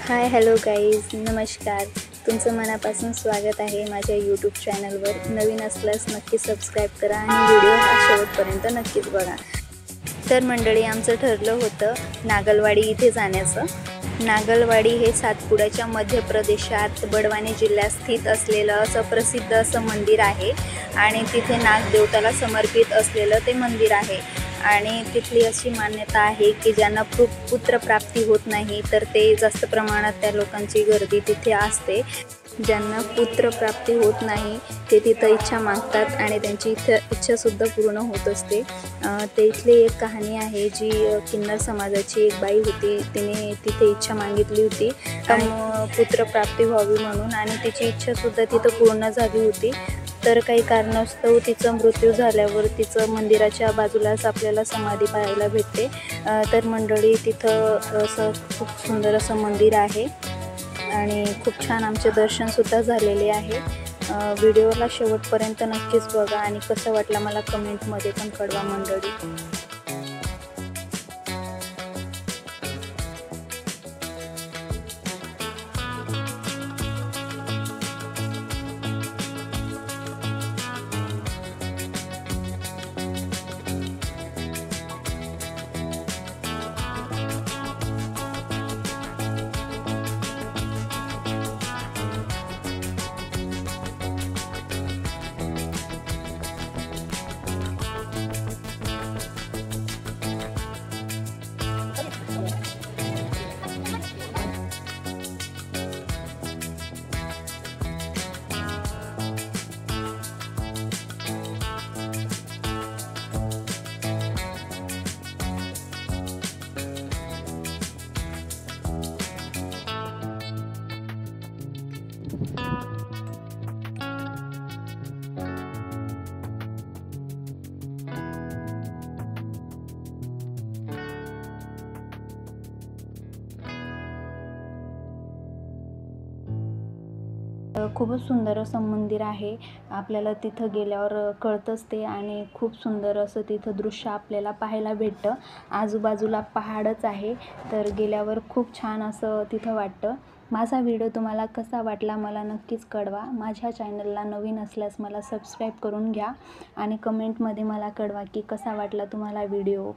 Hi hello guys, नमस्कार. तुमचं मनापासून स्वागत आहे माझ्या यूट्यूब चॅनलवर. नवीन असल्यास नक्की सबस्क्राईब करा आणि व्हिडिओ हा शेवटपर्यंत नक्कीच बघा. तर मंडळी, आमचं ठरलं होतं नागलवाडी इथे जाण्याचं. नागलवाडी हे सातपुड्याच्या मध्य प्रदेशात बडवानी जिल्ह्यात स्थित असलेलं असं प्रसिद्ध असं मंदिर आहे आणि तिथे नागदेवताला समर्पित असलेलं ते मंदिर आहे. आणि तिथली अशी मान्यता आहे की ज्यांना पुत्रप्राप्ती होत नाही तर ते जास्त प्रमाणात त्या लोकांची गर्दी तिथे असते. ज्यांना पुत्रप्राप्ती होत नाही ते तिथं इच्छा मागतात आणि त्यांची इच्छासुद्धा पूर्ण होत असते. ते इथली एक कहाणी आहे जी किन्नर समाजाची एक बाई होती. तिने तिथे इच्छा मागितली होती पुत्रप्राप्ती व्हावी म्हणून आणि तिची इच्छासुद्धा तिथं पूर्ण झाली होती. तर काही कारणास्तव तिचा मृत्यू झाल्यावर तिचं मंदिराच्या बाजूलाच आपल्याला समाधी पाहायला भेटते. तर मंडळी, तिथं असं खूप सुंदर असं मंदिर आहे आणि खूप छान आमचे दर्शनसुद्धा झालेले आहे. व्हिडिओला शेवटपर्यंत नक्कीच बघा आणि कसं वाटलं मला कमेंटमध्ये पण कळवा मंडळी. खूपच सुंदर असं मंदिर आहे. आपल्याला तिथं गेल्यावर कळतंच ते आणि खूप सुंदर असं तिथं दृश्य आपल्याला पाहायला भेटतं. आजूबाजूला पहाडच आहे, तर गेल्यावर खूप छान असं तिथं वाटतं. माझा व्हिडिओ तुम्हाला कसा वाटला मला नक्कीच कळवा. माझ्या चॅनलला नवीन असल्यास मला सबस्क्राईब करून घ्या आणि कमेंटमध्ये मला कळवा की कसा वाटला तुम्हाला व्हिडिओ.